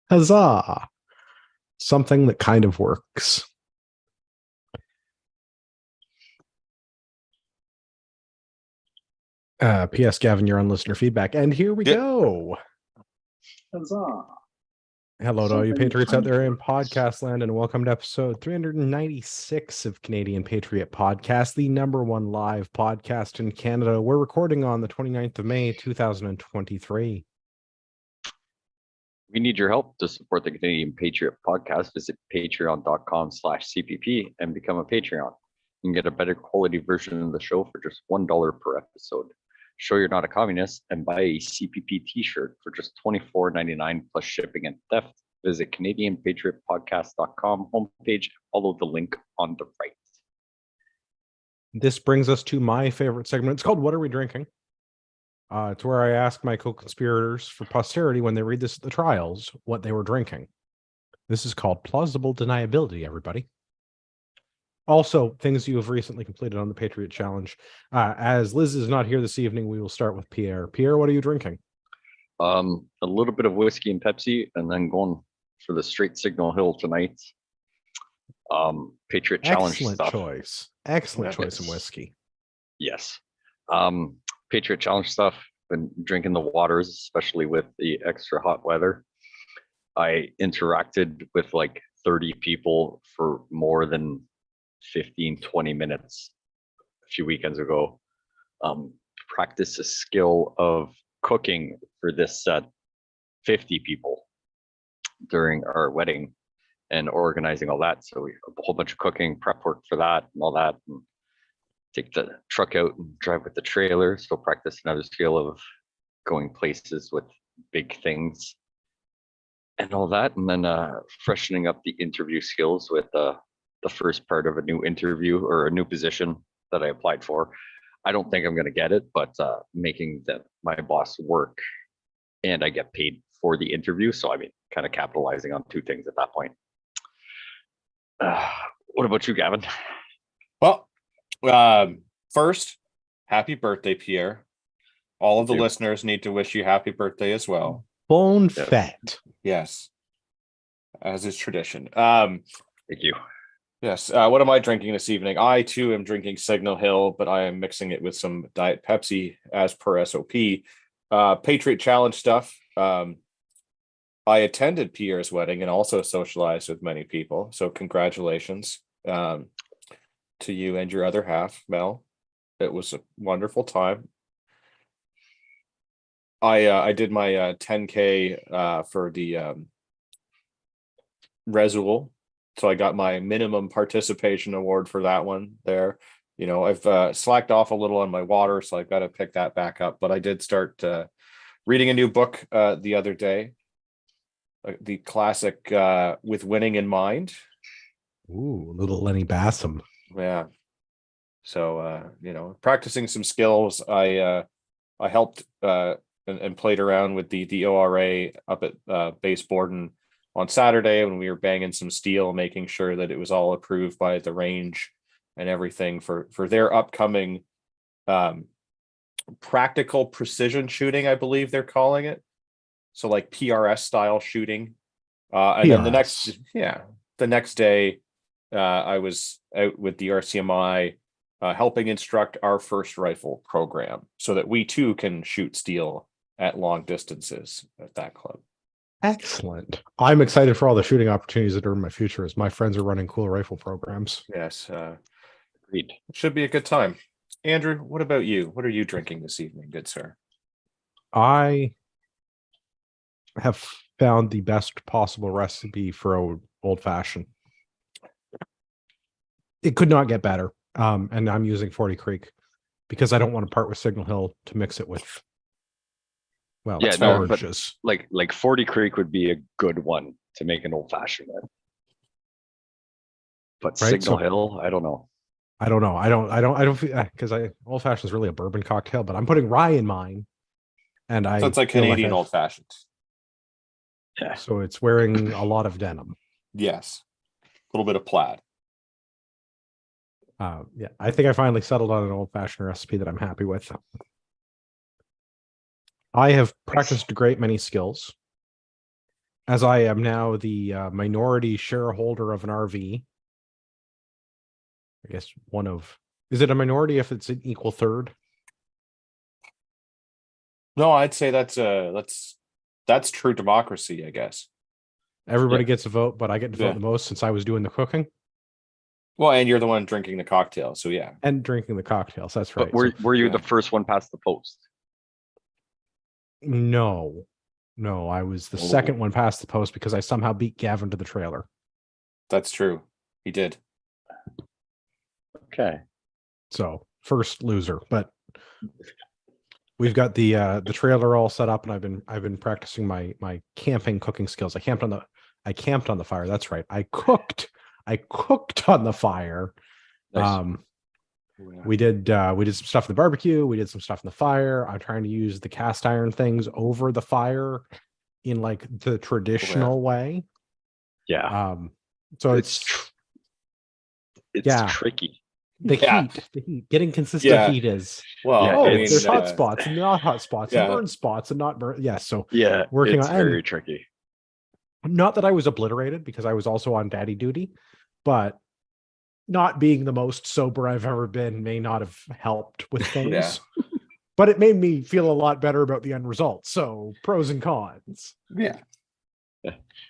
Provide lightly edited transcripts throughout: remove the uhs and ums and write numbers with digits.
Huzzah! Something that kind of works. P.S. Gavin, you're on listener feedback. And here we go. Huzzah. Hello to all you Patriots out there in podcast land, and welcome to episode 396 of Canadian Patriot Podcast, the number one live podcast in Canada. We're recording on the 29th of May, 2023. We need your help to support the Canadian Patriot Podcast. Visit patreon.com/CPP and become a Patreon. You can get a better quality version of the show for just $1 per episode. Show you're not a communist and buy a CPP t-shirt for just $24.99 plus shipping and theft. Visit CanadianPatriotPodcast.com homepage and follow the link on the right. This brings us to my favorite segment. It's called What Are We Drinking? It's where I ask my co-conspirators for posterity when they read this at the trials what they were drinking. This is called Plausible Deniability, everybody. Also, things you have recently completed on the Patriot Challenge. As Liz is not here this evening, we will start with Pierre. Pierre, what are you drinking? A little bit of whiskey and Pepsi, and then going for the straight Signal Hill tonight. Patriot Challenge stuff. Excellent choice in whiskey. Yes. Patriot Challenge stuff. Been drinking the waters, especially with the extra hot weather. I interacted with like 30 people for more than 15-20 minutes a few weekends ago. Practice a skill of cooking for this set 50 people during our wedding and organizing all that. So we have a whole bunch of cooking, prep work for that and all that, and take the truck out and drive with the trailer. So practice another skill of going places with big things and all that. And then freshening up the interview skills with the first part of a new interview or a new position that I applied for. I don't think I'm going to get it, but making my boss work and I get paid for the interview. So I mean, kind of capitalizing on two things at that point. What about you, Gavin? Well, first, happy birthday, Pierre. All of the listeners need to wish you happy birthday as well. Bon fête. Yes, as is tradition. Thank you. Yes. What am I drinking this evening? I too am drinking Signal Hill, but I am mixing it with some Diet Pepsi as per SOP. Patriot Challenge stuff. I attended Pierre's wedding and also socialized with many people. So congratulations to you and your other half, Mel. It was a wonderful time. I did my 10K for the Resul. So I got my minimum participation award for that one there. You know, I've slacked off a little on my water, so I've got to pick that back up. But I did start reading a new book the other day, the classic With Winning in Mind. Ooh, little Lenny Bassam. Yeah. So, you know, practicing some skills. I helped and played around with the ORA up at Base Borden on Saturday when we were banging some steel, making sure that it was all approved by the range and everything for their upcoming practical precision shooting, I believe they're calling it. So like PRS style shooting. And then the next day I was out with the RCMI helping instruct our first rifle program so that we too can shoot steel at long distances at that club. Excellent. I'm excited for all the shooting opportunities that are in my future as my friends are running cool rifle programs. Yes. Agreed. It should be a good time. Andrew, what about you? What are you drinking this evening, good sir? I have found the best possible recipe for old fashioned. It could not get better. And I'm using 40 Creek because I don't want to part with Signal Hill to mix it with. Well, yeah, no, but oranges. like 40 Creek would be a good one to make an old fashioned with. But right? Signal Hill, I don't know. I don't feel because old fashioned is really a bourbon cocktail, but I'm putting rye in mine. And so it's like Canadian old fashioned. Yeah. So it's wearing a lot of denim. Yes. A little bit of plaid. Yeah, I think I finally settled on an old fashioned recipe that I'm happy with. I have practiced a great many skills. as I am now the minority shareholder of an RV. I guess is it a minority if it's an equal third? No, I'd say that's true democracy, I guess. Everybody Yeah. gets a vote, but I get to vote Yeah. the most since I was doing the cooking Well, and you're the one drinking the cocktail, so yeah. and drinking the cocktails. That's right. But were you yeah. the first one past the post? No, I was the Oh. second one past the post because I somehow beat Gavin to the trailer. That's true. He did. Okay. So first loser, but we've got the trailer all set up, and I've been practicing my camping cooking skills. I camped on the fire. That's right. I cooked on the fire. Nice. We did some stuff in the barbecue. We did some stuff in the fire. I'm trying to use the cast iron things over the fire in like the traditional way. Yeah. So It's yeah. tricky. The Yeah. heat, getting consistent Yeah. heat is Well, Yeah, I mean, there's hot spots and not hot spots and Yeah. burn spots and not burn. Yeah. So Yeah, working it's on very and tricky. not that I was obliterated because I was also on daddy duty, but not being the most sober I've ever been may not have helped with things. Yeah. But it made me feel a lot better about the end result. So pros and cons. Yeah.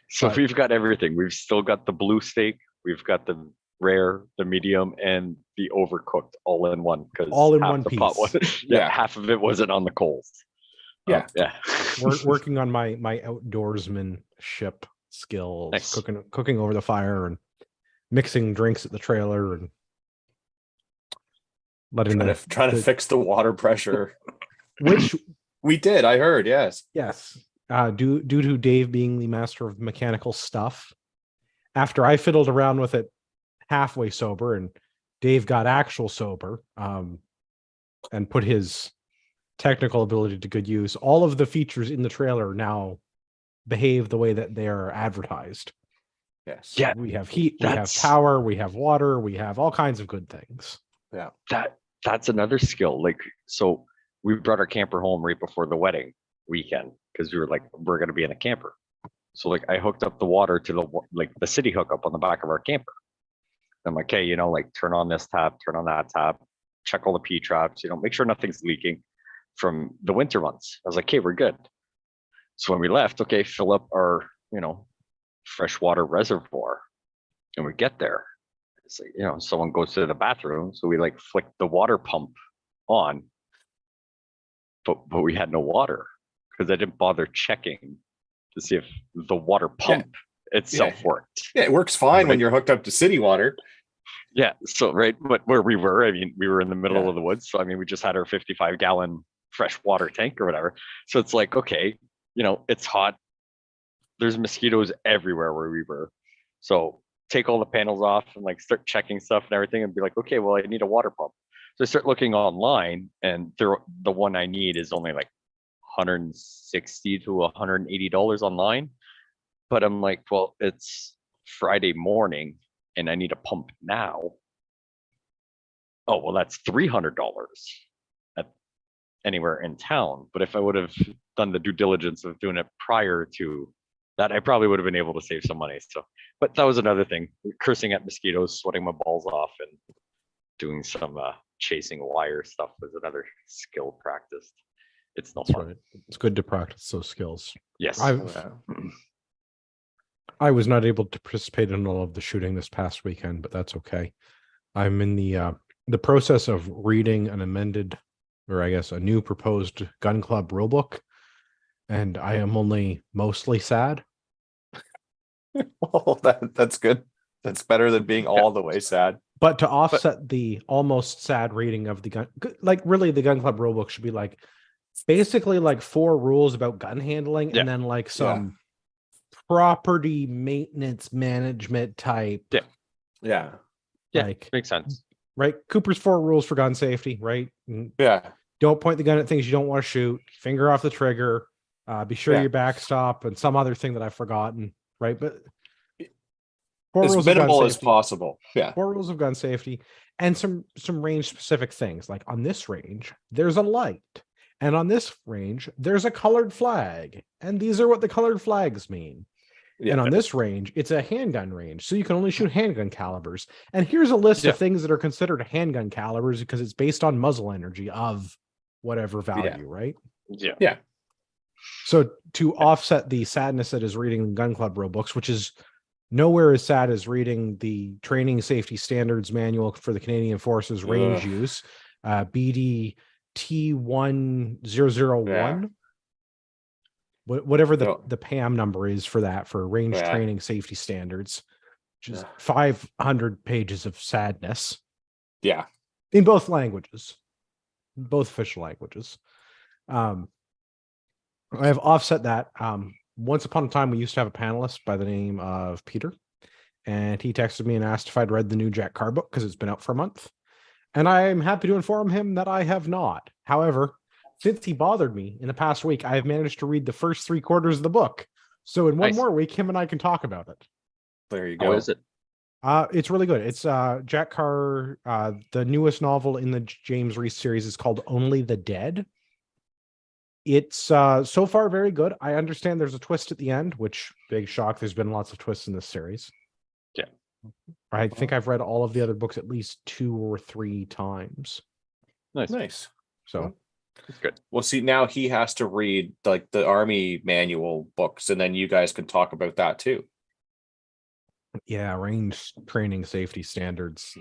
So But- we've got everything. We've still got the blue steak. We've got the rare, the medium, and the overcooked all in one. Because All in one pot piece. yeah, half of it wasn't on the coals. Yeah. Yeah. Working on my outdoorsmanship skills, Nice. cooking over the fire and mixing drinks at the trailer and letting Trying to fix the water pressure. which We did. I heard. Yes. yes, due to Dave being the master of mechanical stuff. After I fiddled around with it halfway sober, and Dave got actual sober, and put his technical ability to good use, all of the features in the trailer now behave the way that they are advertised. Yes. Yeah. We have heat, we have That's- power, we have water, we have all kinds of good things. That's another skill. Like, so we brought our camper home right before the wedding weekend because we were like, we're gonna be in a camper. So like I hooked up the water to the city hookup on the back of our camper. I'm like, hey, like turn on this tap, turn on that tap, check all the P traps, make sure nothing's leaking from the winter months. I was like, okay, we're good. So when we left, okay, fill up our, freshwater reservoir. And we get there. It's like, someone goes to the bathroom. So we like flick the water pump on. But we had no water because I didn't bother checking to see if the water pump itself worked. Yeah, it works fine when Right. you're hooked up to city water. Yeah. So right, but where we were, I mean, we were in the middle Yeah. of the woods. So I mean, we just had our 55-gallon fresh water tank or whatever. So it's like, okay, it's hot. There's mosquitoes everywhere where we were. So take all the panels off and like start checking stuff and everything and be like, okay, well, I need a water pump. So I start looking online and the one I need is only like $160 to $180 online. But I'm like, well, it's Friday morning and I need a pump now. Oh, well, that's $300 at anywhere in town. But if I would have done the due diligence of doing it prior to that, I probably would have been able to save some money. So, but that was another thing, cursing at mosquitoes, sweating my balls off, and doing some chasing wire stuff was another skill practiced. It's no That's fun. right. It's good to practice those skills. Yes. I was not able to participate in all of the shooting this past weekend, but that's okay. I'm in the process of reading an amended, or I guess a new proposed gun club rulebook, and I am only mostly sad. Well, that's good. That's better than being all the way sad. But to offset the almost sad reading of the gun, like really the gun club rulebook should be like basically like 4 rules about gun handling, Yeah. and then like some property maintenance management type. Yeah. Yeah. Like, Makes sense. right? Cooper's 4 rules for gun safety, right? Yeah. Don't point the gun at things you don't want to shoot. Finger off the trigger. Be sure Yeah. you backstop, and some other thing that I've forgotten, right? But 4 As rules of gun minimal as safety. possible. Yeah. 4 rules of gun safety, and some range specific things. Like on this range, there's a light, and on this range, there's a colored flag, and these are what the colored flags mean. Yeah. And on this range, it's a handgun range. So you can only shoot handgun calibers. And here's a list Yeah. of things that are considered handgun calibers because it's based on muzzle energy of whatever value, right? Yeah. Yeah. So to offset the sadness that is reading Gun Club rule books, which is nowhere as sad as reading the Training Safety Standards Manual for the Canadian Forces range Ugh. use, BD T1001, whatever No. the PAM number is for that, for range Yeah. training safety standards, which is Ugh. 500 pages of sadness Yeah. in both languages, both official languages. I have offset that. Once upon a time, we used to have a panelist by the name of Peter, and he texted me and asked if I'd read the new Jack Carr book because it's been out for a month. And I'm happy to inform him that I have not. However, since he bothered me in the past week, I have managed to read the first 3/4 of the book. So in one Nice. more week, him and I can talk about it. There you How go. is it? It's really good. It's Jack Carr. The newest novel in the James Reese series is called Only the Dead. It's so far very good. I understand there's a twist at the end, which big shock. There's been lots of twists in this series. Yeah. I think I've read all of the other books at least 2 or 3 times. Nice. Nice. So It's good. Well, see, now he has to read like the Army manual books, and then you guys can talk about that too. yeah, range training safety standards.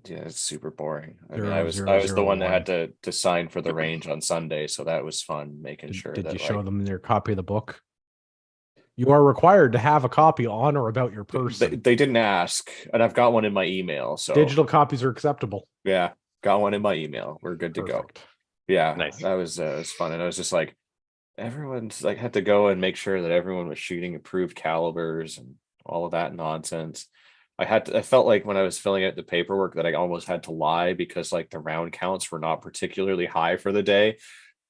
Yeah, it's super boring. I mean, Zero, I was zero, the one that zero, had to sign for the range on Sunday, so that was fun making sure Did that you show like, them their copy of the book? You are required to have a copy on or about your person. they didn't ask, and I've got one in my email. So Digital copies are acceptable. yeah, got one in my email. We're good to go. Perfect. Yeah, Nice. that was fun, and I was just like, everyone's like had to go and make sure that everyone was shooting approved calibers and all of that nonsense. I felt like when I was filling out the paperwork that I almost had to lie because like the round counts were not particularly high for the day.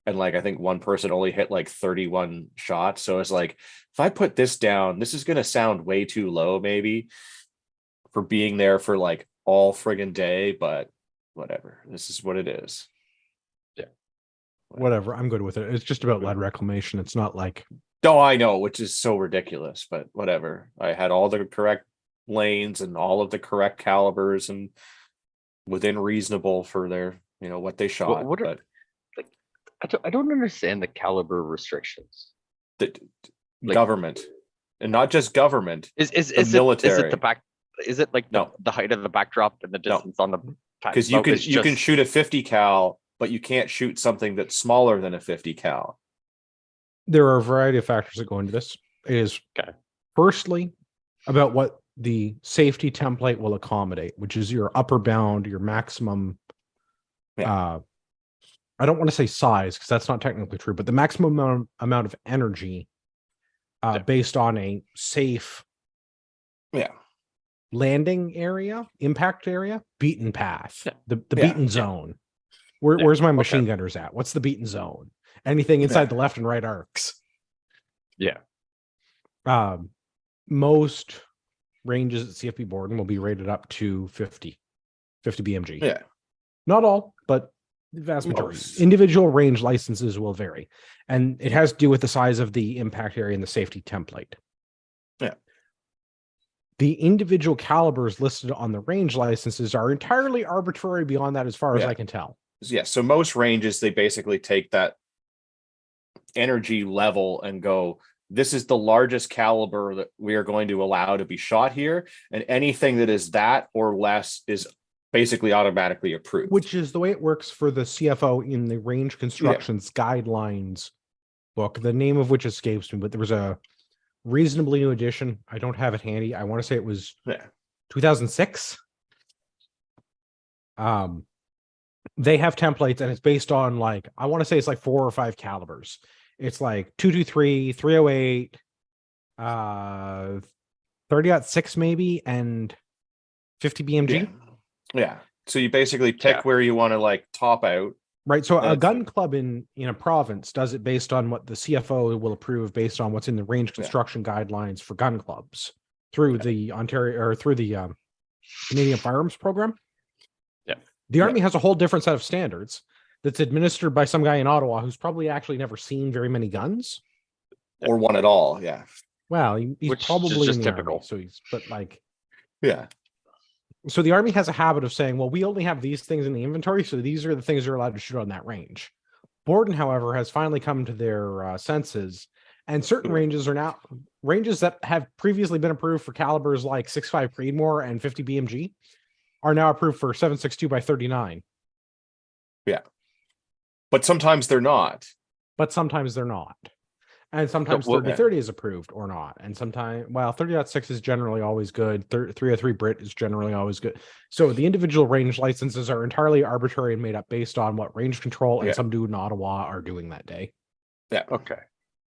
And like I think one person only hit like 31 shots. So it's like, if I put this down, this is gonna sound way too low, maybe, for being there for like all friggin' day, but whatever. This is what it is. Yeah. Whatever. I'm good with it. It's just about lead reclamation. It's not like No, I know, which is so ridiculous, but whatever. I had all the correct lanes and all of the correct calibers and within reasonable for their, what they shot. What are, but like I don't understand the caliber restrictions. the Like- government, and not just government. Is military. it the back? Is it like No. the height of the backdrop and the No. distance on the Because you can shoot a 50 cal, but you can't shoot something that's smaller than a 50 cal. there are a variety of factors that go into this. It is Okay. firstly about what the safety template will accommodate, which is your upper bound, your maximum. Yeah. I don't want to say size because that's not technically true, but the maximum amount of energy Yeah. based on a safe Yeah. landing area, impact area, beaten path, Yeah. the Yeah. beaten zone. Where's my machine gunners at? What's the beaten zone? Anything inside the left and right arcs. Yeah. Most ranges at CFP Borden will be rated up to 50 BMG. Yeah. Not all, but the vast majority. Most. Individual range licenses will vary, and it has to do with the size of the impact area and the safety template. Yeah. The individual calibers listed on the range licenses are entirely arbitrary beyond that, as far as Yeah. I can tell. Yeah. So most ranges, they basically take that energy level and go, this is the largest caliber that we are going to allow to be shot here. And anything that is that or less is basically automatically approved. Which is the way it works for the CFO in the range constructions guidelines book, the name of which escapes me, but there was a reasonably new edition. I don't have it handy. I want to say it was 2006. They have templates and it's based on like, I want to say it's like 4 or 5 calibers. It's like 223, 308, 30.6 maybe, and 50 BMG. Yeah. So you basically pick where you want to like top out. Right. So a gun club in a province does it based on what the CFO will approve based on what's in the range construction guidelines for gun clubs through the Ontario or through the Canadian Firearms Program. Yeah. The Army has a whole different set of standards that's administered by some guy in Ottawa who's probably actually never seen very many guns. Or one at all. Yeah. Well, he's Which is probably just in the typical. army, so but like, Yeah. so the army has a habit of saying, well, we only have these things in the inventory, so these are the things you're allowed to shoot on that range. Borden, however, has finally come to their senses, and certain ranges are now ranges that have previously been approved for calibers like 6.5 Creedmoor and 50 BMG are now approved for 7.62 by 39. But sometimes they're not. But sometimes they're not. And sometimes well, 3030 is approved or not. And sometimes, well, 30.6 is generally always good. 303 Brit is generally always good. So the individual range licenses are entirely arbitrary and made up based on what range control and Yeah. some dude in Ottawa are doing that day. Yeah. Okay.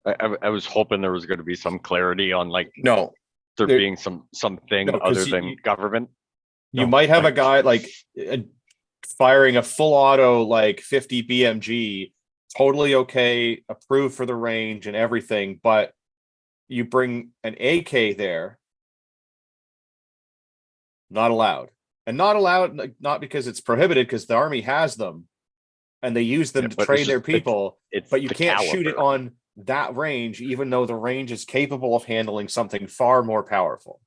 I was hoping there was going to be some clarity on like No. there There- being something No, 'cause other than government. You No, might have a like- guy like firing a full auto like 50 BMG, totally okay, approved for the range and everything, but you bring an AK there, not allowed. And not allowed, like, not because it's prohibited, because the army has them and they use them Yeah, to but it's train their just- it's- people, It's but you the can't shoot it caliber. on that range, even though the range is capable of handling something far more powerful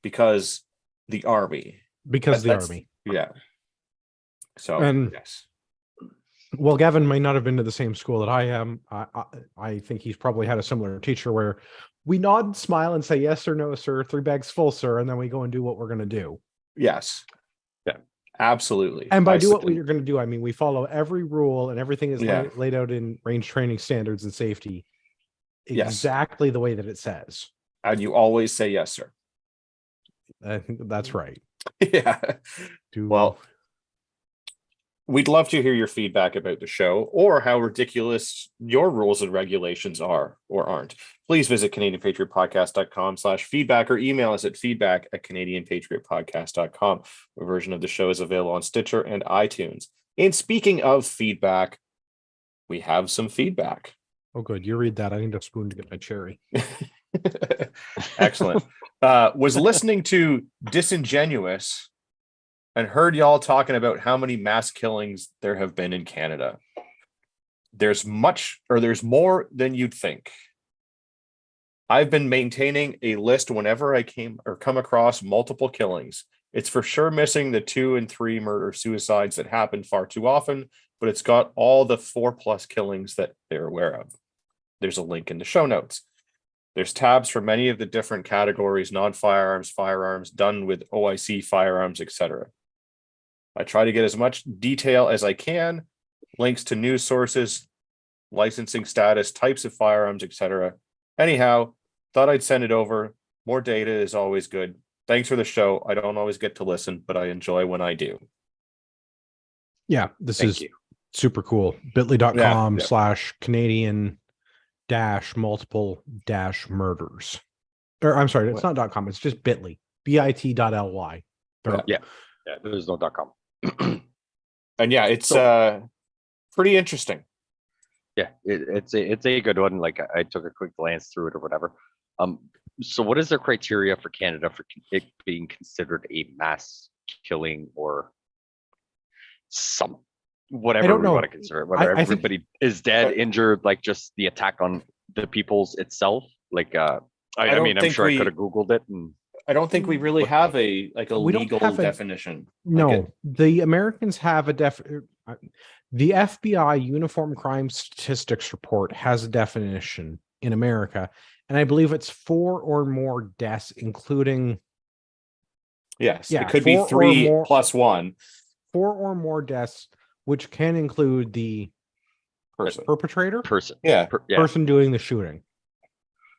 because the army. Because the That's- army. Yeah. So, And- yes. Well, Gavin might not have been to the same school that I am. I think he's probably had a similar teacher where we nod, smile, and say yes or no, sir. 3 bags full, sir, and then we go and do what we're going to do. Yes. Yeah. Absolutely. And by I do what sit- we're going to do, I mean we follow every rule and everything is Yeah. laid out in range training standards and safety Yes. exactly the way that it says. And you always say yes, sir. I think that's right. Yeah. Well, we'd love to hear your feedback about the show or how ridiculous your rules and regulations are or aren't. Please visit CanadianPatriotPodcast.com/feedback or email us at feedback@CanadianPatriotPodcast.com. A version of the show is available on Stitcher and iTunes. And speaking of feedback, we have some feedback. oh, good. You read that. I need a spoon to get my cherry. Excellent. Was listening to Disingenuous and heard y'all talking about how many mass killings there have been in Canada. There's more than you'd think. I've been maintaining a list whenever I come across multiple killings. It's for sure missing the 2 and 3 murder suicides that happen far too often, but it's got all the 4+ killings that they're aware of. There's a link in the show notes. There's tabs for many of the different categories, non-firearms, firearms, done with OIC firearms, etc. I try to get as much detail as I can, links to news sources, licensing status, types of firearms, etc. Anyhow, thought I'd send it over. More data is always good. Thanks for the show. I don't always get to listen, but I enjoy when I do. Yeah, this Thank is you. super cool. Bit.ly.com Yeah. /Canadian-multiple-murders. Or I'm sorry, it's not .com, it's just bit.ly. bit.ly. Yeah. Yeah, there's no .com. And yeah, it's pretty interesting. Yeah, it's a good one. Like I took a quick glance through it or whatever. So what is the criteria for Canada for it being considered a mass killing or whatever don't we know. want to consider it, whether I think- everybody is dead, injured, like just the attack on the peoples itself? Like I don't mean, I'm think sure I we- could have Googled it and I don't think we really have a We don't legal have a- definition. No, Like the Americans have the FBI Uniform Crime Statistics Report has a definition in America, and I believe it's 4 or more deaths, including yes, Yeah, it could be 4 or 3 more- plus 1 4 or more deaths, which can include the person. perpetrator, person. Yeah. Yeah. person doing the shooting.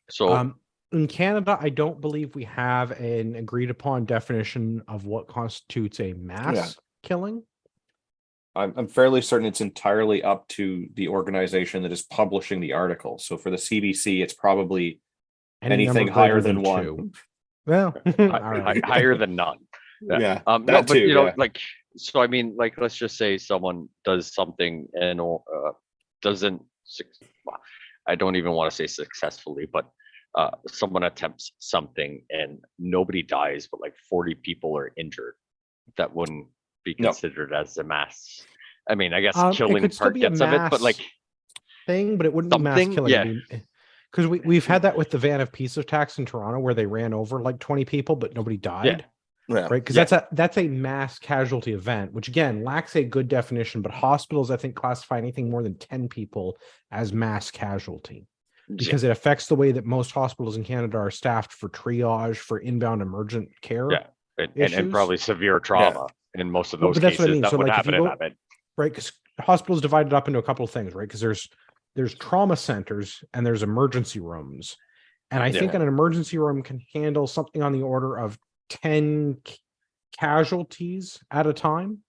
So In Canada, I don't believe we have an agreed upon definition of what constitutes a mass killing. I'm fairly certain it's entirely up to the organization that is publishing the article. So for the CBC, it's probably Any anything number higher greater than 1. 2. Well, all right. higher than none. Yeah. No, that but too, you know, yeah. like, so I mean, like, let's just say someone does something and doesn't. Well, I don't even want to say successfully, but someone attempts something and nobody dies, but like 40 people are injured. That wouldn't be No. considered as a mass. I mean, I guess It killing could still part be a gets of it, but mass like thing, but it wouldn't be mass something, killing. yeah. Because we've had that with the van of peace attacks in Toronto where they ran over like 20 people, but nobody died. Yeah. Right. Because Yeah. that's a mass casualty event, which again lacks a good definition, but hospitals, I think, classify anything more than 10 people as mass casualty because it affects the way that most hospitals in Canada are staffed for triage, for inbound emergent care. Yeah. And issues. probably severe trauma in most of Well, those but that's what I cases mean. that So, would like, if you happen in go- that bed. Right. Because hospitals divided up into a couple of things, right? Because there's trauma centers and there's emergency rooms. And I think an emergency room can handle something on the order of 10 casualties at a time.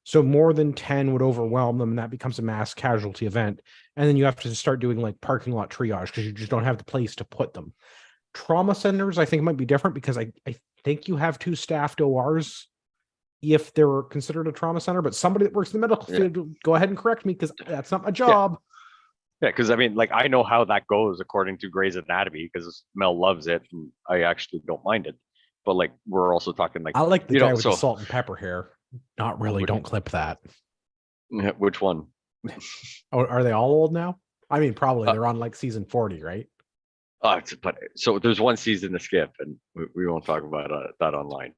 So more than 10 would overwhelm them, and that becomes a mass casualty event. And then you have to start doing like parking lot triage because you just don't have the place to put them. Trauma centers, I think, might be different because I think you have 2 staffed ORs if they're considered a trauma center, but somebody that works in the medical field, go ahead and correct me because that's not my job. Yeah, because I mean, like, I know how that goes according to Grey's Anatomy because Mel loves it and I actually don't mind it. But like, we're also talking like, I like the you guy know, with the so salt and pepper hair. Not really. Don't clip that. which one? Oh, are they all old now? I mean, probably they're on like season 40, right? But so there's one season to skip, and we won't talk about that online.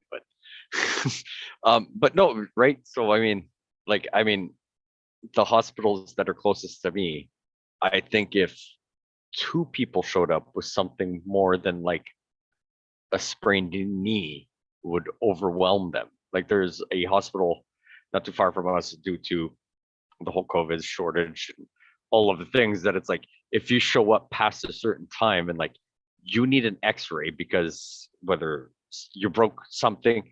But no, right? So I mean, the hospitals that are closest to me, I think if 2 people showed up with something more than like a sprained knee would overwhelm them. Like there's a hospital not too far from us due to the whole COVID shortage, and all of the things that it's like, if you show up past a certain time and like you need an x-ray because whether you broke something,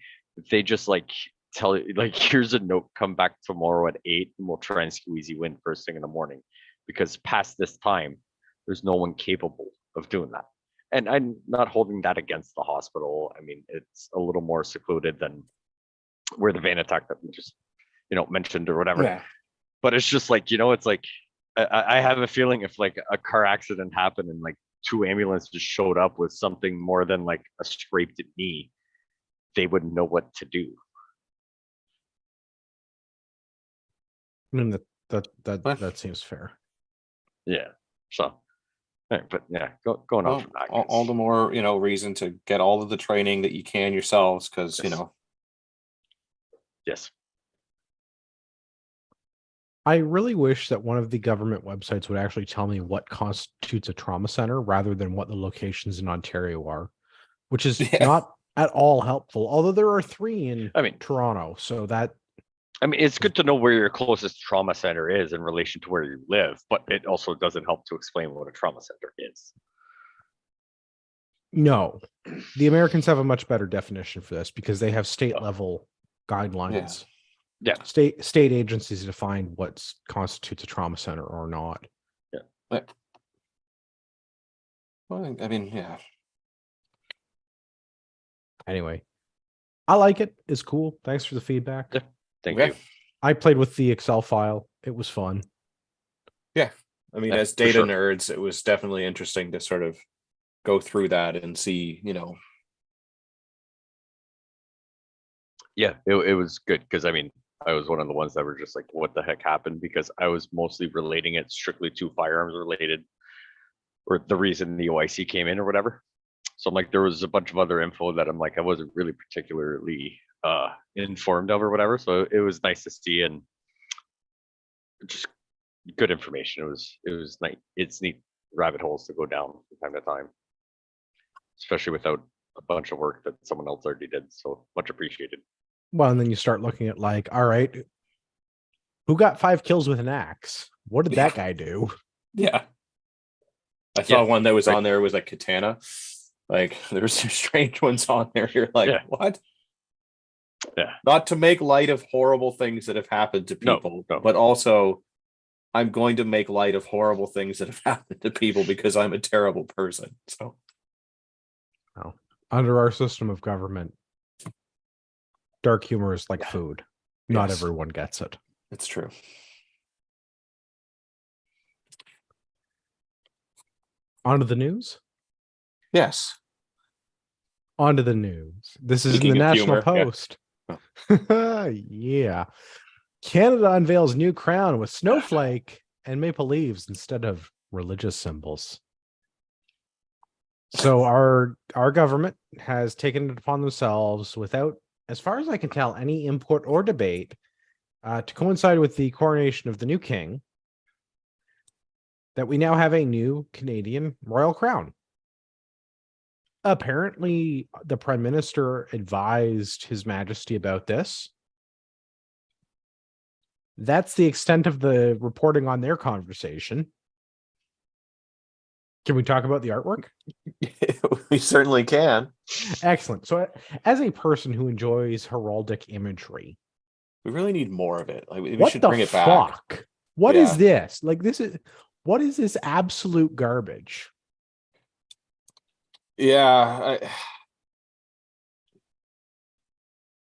they just like tell you like, here's a note, come back tomorrow at 8 and we'll try and squeeze you in first thing in the morning because past this time there's no one capable of doing that. And I'm not holding that against the hospital. I mean, it's a little more secluded than where the van attack that we just mentioned or whatever. Yeah. But it's just like, it's like I have a feeling if like a car accident happened and like 2 ambulances just showed up with something more than like a scraped knee, they wouldn't know what to do. I mean, that seems fair. Yeah. So, but yeah, going on from that. All the more, reason to get all of the training that you can yourselves because, Yes. I really wish that one of the government websites would actually tell me what constitutes a trauma center rather than what the locations in Ontario are, which is not at all helpful. Although there are 3 in Toronto, so that. I mean, it's good to know where your closest trauma center is in relation to where you live, but it also doesn't help to explain what a trauma center is. No, the Americans have a much better definition for this because they have state level guidelines. Yeah. State agencies define what constitutes a trauma center or not. Yeah. Well, I mean, yeah. Anyway, I like it. It's cool. Thanks for the feedback. Yeah. Thank you. I played with the Excel file. It was fun. Yeah. I mean, as data nerds, it was definitely interesting to sort of go through that and see, Yeah, it was good because I mean, I was one of the ones that were just like, what the heck happened? Because I was mostly relating it strictly to firearms related or the reason the OIC came in or whatever. So I'm like, there was a bunch of other info that I'm like, I wasn't really particularly informed of or whatever. So it was nice to see and just good information. It was nice. It's neat rabbit holes to go down from time to time, especially without a bunch of work that someone else already did. So much appreciated. Well, and then you start looking at like, all right, who got 5 kills with an axe? What did that guy do? Yeah. I saw one that was on there was like katana. Like there's some strange ones on there. You're like, what? Yeah. Not to make light of horrible things that have happened to people, but also I'm going to make light of horrible things that have happened to people because I'm a terrible person. So under our system of government, dark humor is like food. Not everyone gets it. It's true. On to the news? Yes. On to the news. This is Speaking in the of National humor, Post. Yeah. Canada unveils new crown with snowflake and maple leaves instead of religious symbols. So our government has taken it upon themselves, without, as far as I can tell, any input or debate, to coincide with the coronation of the new king, that we now have a new Canadian royal crown. Apparently, the Prime Minister advised His Majesty about this. That's the extent of the reporting on their conversation. Can we talk about the artwork? We certainly can. Excellent. So, as a person who enjoys heraldic imagery, We really need more of it. Like we what should the bring it back. fuck? What is Yeah. this? Like, what is this absolute garbage? Yeah.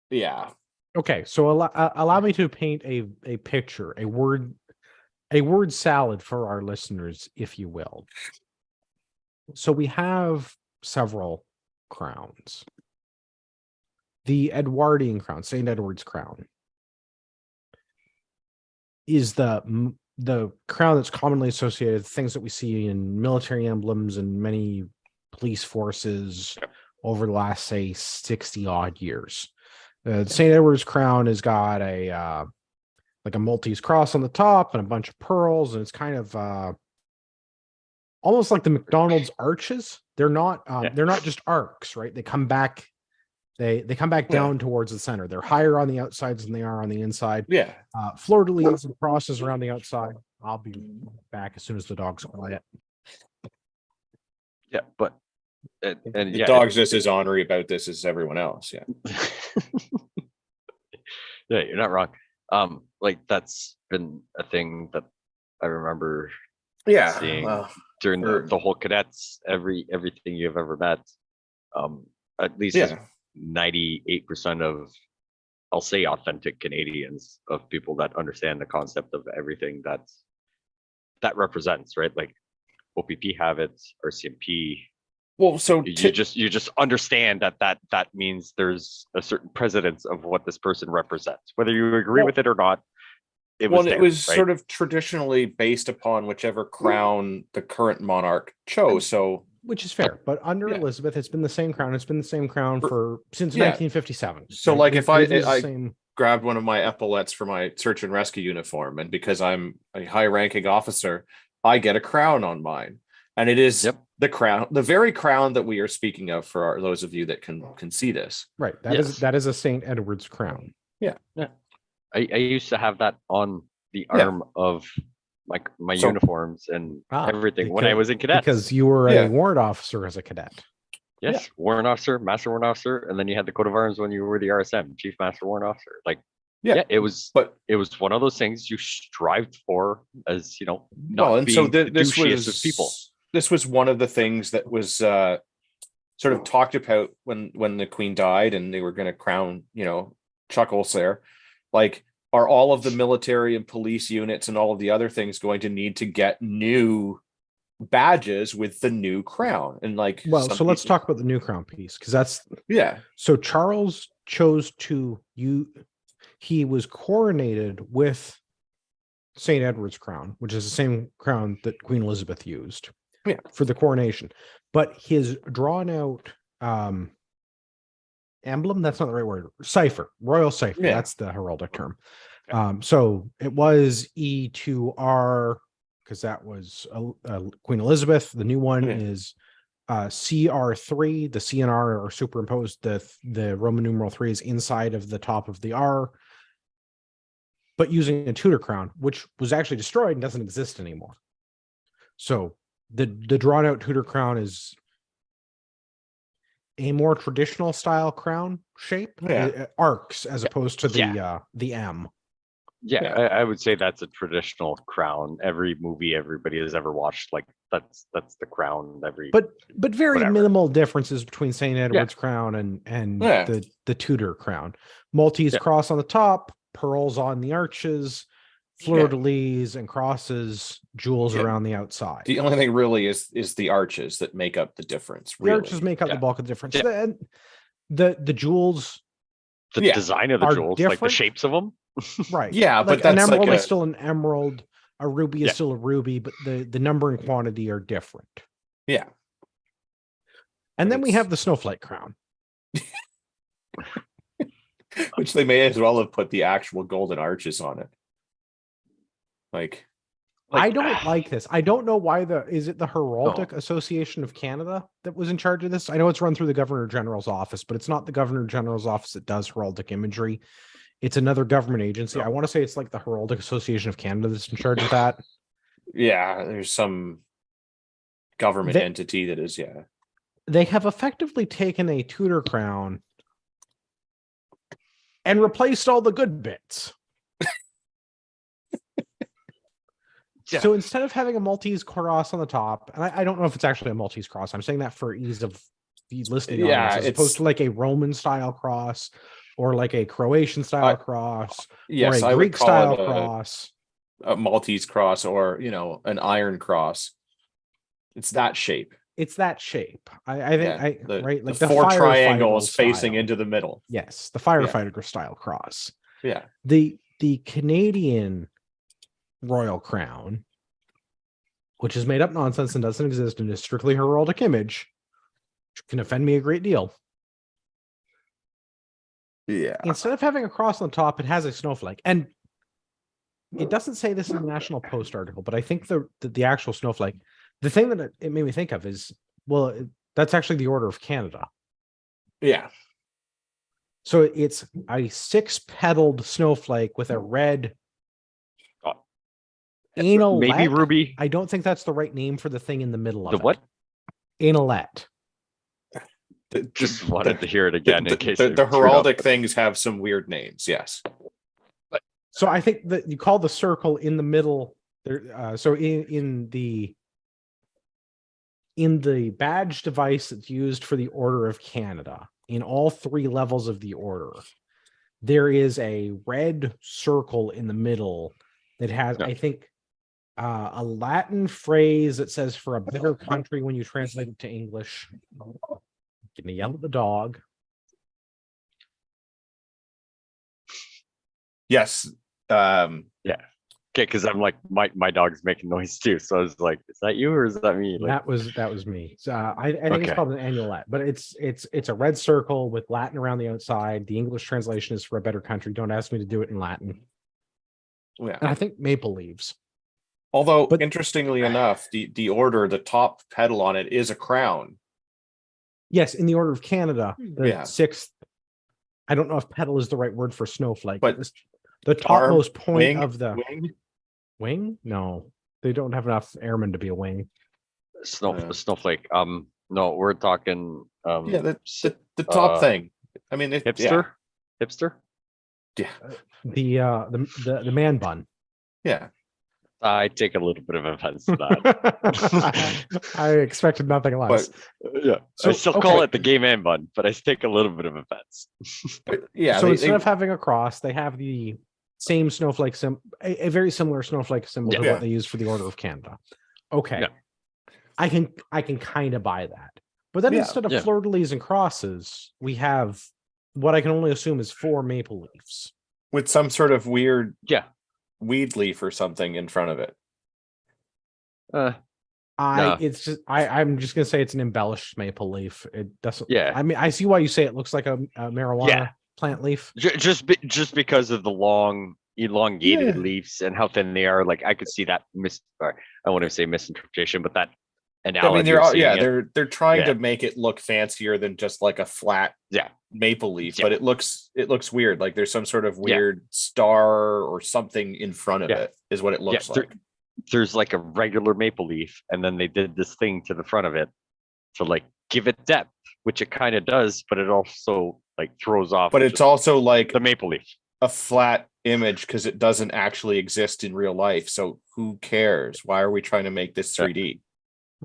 Yeah. Okay, so allow me to paint a picture, a word salad for our listeners, if you will. So we have several crowns. The Edwardian crown, St. Edward's crown, is the crown that's commonly associated with things that we see in military emblems and many police forces over the last, say, 60 odd years. St. Edward's crown has got a like a Maltese cross on the top and a bunch of pearls, and it's kind of almost like the McDonald's arches. They're not just arcs, right? They come back. They come back down towards the center. They're higher on the outsides than they are on the inside. Yeah. Fleur-de-lis and crosses around the outside. I'll be back as soon as the dog's quiet. Yeah, but The dog's just as ornery about this as everyone else. Yeah. Yeah, you're not wrong. Like that's been a thing that I remember seeing during the whole cadets, everything you've ever met. At least 98% of, I'll say, authentic Canadians, of people that understand the concept of everything that represents, right? Like OPP have it, or CMP. Well, so you just understand that means there's a certain precedence of what this person represents, whether you agree with it or not. It was sort of traditionally based upon whichever crown the current monarch chose. So, which is fair, but under Elizabeth, it's been the same crown. It's been the same crown since 1957. So, right? like, if I same... grabbed one of my epaulets for my search and rescue uniform, and because I'm a high-ranking officer, I get a crown on mine, and it is the crown, the very crown that we are speaking of for those of you that can see this. Right. That is a St. Edward's crown. Yeah. Yeah. I used to have that on the arm of my uniforms and everything when I was in cadets. Because you were a warrant officer as a cadet. Yes, warrant officer, master warrant officer, and then you had the coat of arms when you were the RSM, chief master warrant officer. Like, it was one of those things you strived for, as you know. This was people. This was one of the things that was sort of talked about when the Queen died, and they were going to crown, Chuckles there. Like, are all of the military and police units and all of the other things going to need to get new badges with the new crown? And so let's talk about the new crown piece, because that's so Charles chose to he was coronated with St. Edward's crown, which is the same crown that Queen Elizabeth used for the coronation, but his drawn out emblem, that's not the right word, cipher, royal cipher, that's the heraldic term. So it was E2R, because that was Queen Elizabeth. The new one is CR3. The C and R are superimposed. The Roman numeral 3 is inside of the top of the R, but using a Tudor crown, which was actually destroyed and doesn't exist anymore. So the drawn out Tudor crown is a more traditional style crown shape, arcs as opposed to the M. I would say that's a traditional crown. Every movie everybody has ever watched, like that's the crown. But very minimal differences between St. Edward's crown and the Tudor crown. Maltese cross on the top, pearls on the arches, fleur-de-lis and crosses, jewels around the outside. The only thing really is the arches that make up the difference. The arches make up the bulk of the difference. The jewels, the design of the jewels, different. Like the shapes of them. Right. Yeah, like but that's an emerald is still an emerald, a ruby is still a ruby, but the number and quantity are different. Yeah. And then we It's- have the snowflake crown. which they may as well have put the actual golden arches on it. Like, I don't like this. I don't know why is it the Heraldic Association of Canada that was in charge of this? I know it's run through the Governor General's office, but it's not the Governor General's office that does heraldic imagery. It's another government agency. I want to say it's like the Heraldic Association of Canada that's in charge of that. yeah, there's some government entity that is, yeah. They have effectively taken a Tudor crown and replaced all the good bits. Yeah. So instead of having a Maltese cross on the top, and I don't know if it's actually a Maltese cross, I'm saying that for ease of the listening audience, as opposed to like a Roman style cross or like a Croatian style cross Yes, or a I would Greek call style it cross. a Maltese cross, or an iron cross. It's that shape. It's that shape. I think right, like the four firefighter triangles style. facing into the middle. Yes, the firefighter style cross. Yeah. The Canadian Royal Crown, which is made up nonsense and doesn't exist and is strictly heraldic image, which can offend me a great deal. Yeah. Instead of having a cross on the top, it has a snowflake. And it doesn't say this in the National Post article, but I think the actual snowflake, the thing that it made me think of is, well, that's actually the Order of Canada. Yeah. So it's a 6-petaled snowflake with a red analette. Maybe ruby. I don't think that's the right name for the thing in the middle of The it. what? Analette. Just wanted to hear it again in case the heraldic things have some weird names. Yes. So I think that you call the circle in the middle there. So in the badge device that's used for the Order of Canada, in all 3 levels of the order, there is a red circle in the middle that has, I think, a Latin phrase that says "for a better country" when you translate it to English. I'm gonna yell at the dog. Yes. Yeah. Okay, because I'm like my dog's making noise too. So I was like, is that you or is that me? Like, That was me. So I think it's called an annulet, but it's a red circle with Latin around the outside. The English translation is "for a better country." Don't ask me to do it in Latin. Yeah. And I think maple leaves. Although, interestingly enough, the order, the top petal on it is a crown. Yes, in the Order of Canada, the Yeah. 6th. I don't know if petal is the right word for snowflake, But the topmost point wing, of the wing. No, they don't have enough airmen to be a wing. snowflake. No, we're talking. Yeah, the top thing. I mean, hipster. Hipster. Yeah. The man bun. Yeah. I take a little bit of offense to that. I expected nothing less. But, yeah, so I still call it the gay man bun, but I take a little bit of offense. But, yeah. So instead of having a cross, they have the same snowflake a very similar snowflake symbol to what they use for the Order of Canada. Okay, I can kind of buy that. But then instead of fleur-de-lis and crosses, we have what I can only assume is 4 maple leaves with some sort of weird weed leaf or something in front of it. I'm just gonna say it's an embellished maple leaf. It doesn't. Yeah. I mean, I see why you say it looks like a marijuana plant leaf. Just because of the long, elongated leaves and how thin they are. Like I could see that I wouldn't say misinterpretation, but that analogy. I mean, they're trying to make it look fancier than just like a flat maple leaf, but it looks weird. Like there's some sort of weird star or something in front of it is what it looks like. There's like a regular maple leaf, and then they did this thing to the front of it to like give it depth, which it kind of does, but it also like throws off. But it's also like the maple leaf, a flat image, because it doesn't actually exist in real life. So who cares? Why are we trying to make this 3D?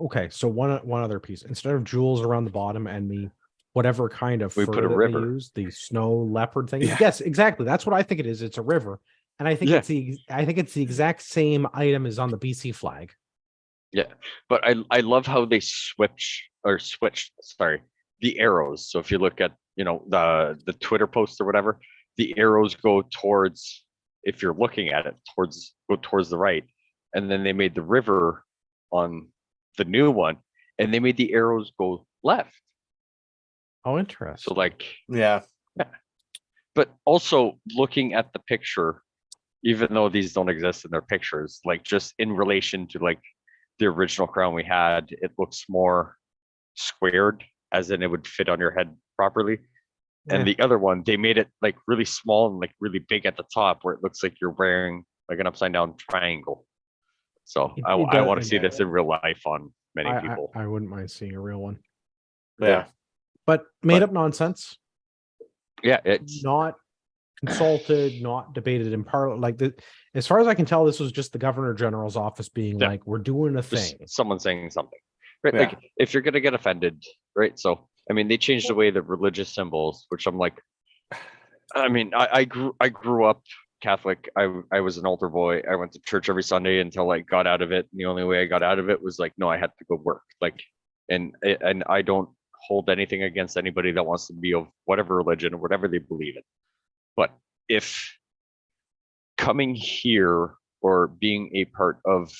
Okay, so one other piece. Instead of jewels around the bottom and the whatever kind of we fur put a that river. They use, the snow leopard thing. Yes, exactly. That's what I think it is. It's a river, and I think it's the exact same item as on the BC flag. Yeah, but I love how they switched the arrows. So if you look at the Twitter post or whatever, the arrows go towards, if you're looking at it, go towards the right, and then they made the river on the new one, and they made the arrows go left. Oh, interesting. So like, Yeah. but also looking at the picture, even though these don't exist in their pictures, like just in relation to like the original crown we had, it looks more squared, as in it would fit on your head properly. And Yeah. the other one, they made it like really small and like really big at the top, where it looks like you're wearing like an upside down triangle. So It I does- want to see yeah. this in real life on many I, people. I wouldn't mind seeing a real one, Yeah. but made But- up nonsense, Yeah, it's not consulted, not debated in parliament. Like as far as I can tell, this was just the governor general's office being Yeah. like, "We're doing a just thing." someone saying something, right? Yeah. Like if you're gonna get offended, right? So I mean, they changed away the religious symbols, which I'm like, I mean, I grew up Catholic. I was an altar boy. I went to church every Sunday until I got out of it. And the only way I got out of it was like, no, I had to go work. Like, and I don't hold anything against anybody that wants to be of whatever religion or whatever they believe in. But if coming here or being a part of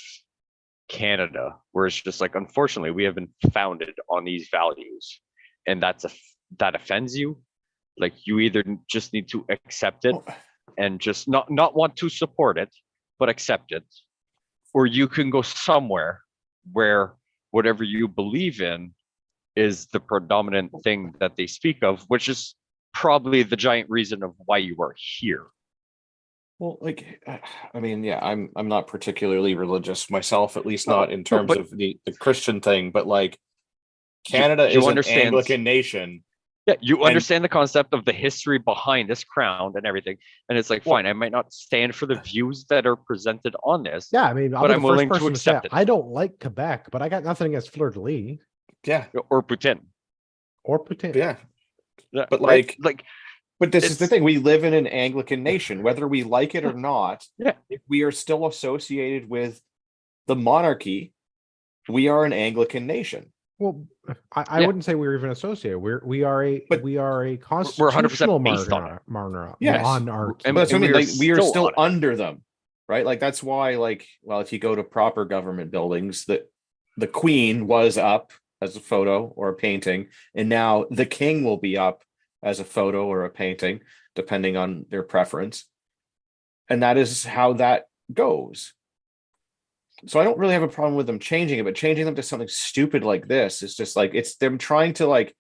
Canada, where it's just like, unfortunately, we have been founded on these values, and that offends you, like you either just need to accept it and just not want to support it, but accept it, or you can go somewhere where whatever you believe in is the predominant thing that they speak of, which is probably the giant reason of why you are here. Well, like, I mean, yeah, I'm not particularly religious myself, at least No, not in terms but- of the Christian thing, but like Canada you is an understand- Anglican nation. Yeah, you And- understand the concept of the history behind this crown and everything. And it's like, Well- fine, I might not stand for the views that are presented on this. Yeah, I mean, I'll But be I'm the first willing to person say accept it. I don't like Quebec, but I got nothing against Fleur de Lis Yeah, Or Putin. or Putin. yeah. Yeah, But, right? like, But this is the It's- thing. We live in an Anglican nation, whether we like it or not. Yeah. If we are still associated with the monarchy, we are an Anglican nation. Well, I Yeah. wouldn't say we're even associated. We are a But constitutional 100% based on it. monarchy. Yes. Monarchy. And- But that's what I mean. we are Like, we are still still on it. under them, right? Like that's why, like, well, if you go to proper government buildings, the Queen was up as a photo or a painting, and now the King will be up as a photo or a painting, depending on their preference. And that is how that goes. So I don't really have a problem with them changing it, but changing them to something stupid like this is just like it's them trying to like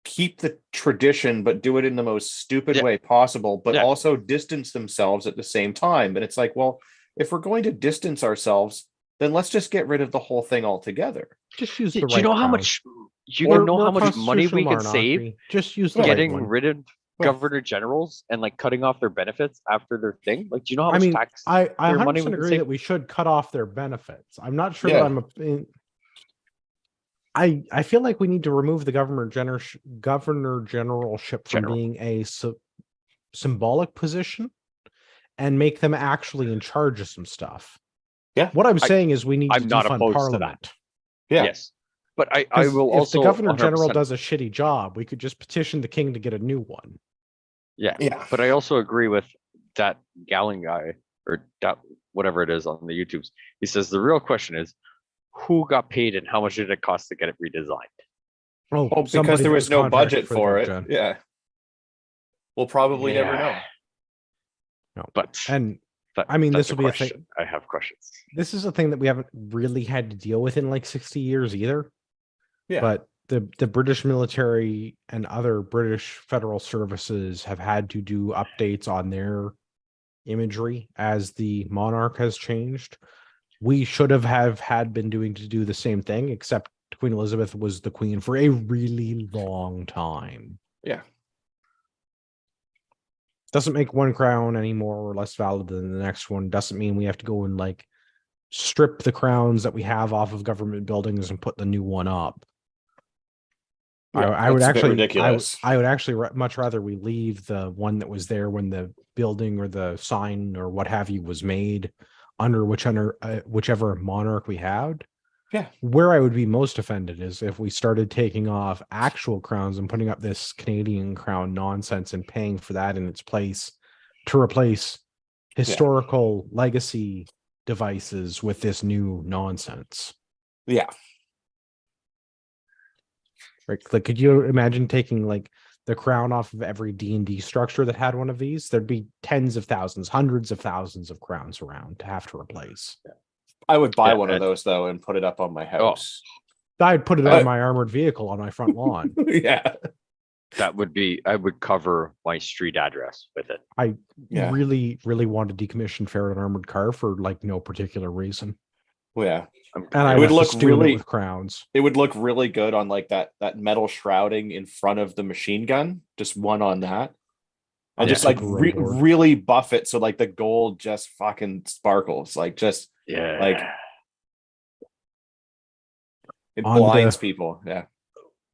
keep the tradition, but do it in the most stupid Yeah. way possible, but Yeah. also distance themselves at the same time. And it's like, well, if we're going to distance ourselves, then let's just get rid of the whole thing altogether. Just use Do the right. you know how crown. much you We're- know we're how much money we constitutional can save monarchy. Just use the getting right one. rid of Well- governor generals and like cutting off their benefits after their thing? Like, do you know how I much mean, tax? I your money 100% we can agree save? that we should cut off their benefits. I'm not sure Yeah. that I feel like we need to remove the governor generalship from General. being a symbolic position and make them actually in charge of some stuff. Yeah. What I'm saying is we need I'm to not defund opposed to that. Parliament. Yeah. Yes. But I 'Cause will if also the governor general 100% does a shitty job, we could just petition the king to get a new one. Yeah. Yeah. But I also agree with that Gallon guy or that whatever it is on the YouTubes. He says the real question is who got paid and how much did it cost to get it redesigned? Oh, Well, somebody because there that was no contracted budget for the it. gen. Yeah. We'll probably never know. No. But And that, I mean, that's this will be a thing. question. I have questions. This is a thing that we haven't really had to deal with in like 60 years either. Yeah. But the British military and other British federal services have had to do updates on their imagery as the monarch has changed. We should have had been doing to do the same thing, except Queen Elizabeth was the queen for a really long time. Yeah. Doesn't make one crown any more or less valid than the next one. Doesn't mean we have to go and like strip the crowns that we have off of government buildings and put the new one up. Yeah, I would that's a bit actually, ridiculous. I would actually much rather we leave the one that was there when the building or the sign or what have you was made under whichever monarch we had. Yeah. Where I would be most offended is if we started taking off actual crowns and putting up this Canadian crown nonsense and paying for that in its place to replace historical legacy devices with this new nonsense. Yeah. Right? Like, could you imagine taking like the crown off of every D&D structure that had one of these? There'd be tens of thousands, hundreds of thousands of crowns around to have to replace. I would buy Yeah, one of and- those though and put it up on my house. I'd put it Uh, on my armored vehicle on my front lawn. Yeah. That would be, I would cover my street address with it. I Yeah. really, really want to decommission ferret armored car for like no particular reason. Well, yeah. And I It would would look look really really- with crowns. It would look really good on like that metal shrouding in front of the machine gun. Just one on that. And Yeah, just like super road. really buff it so like the gold just fucking sparkles. Like just Yeah. like it On to- blinds people. Yeah.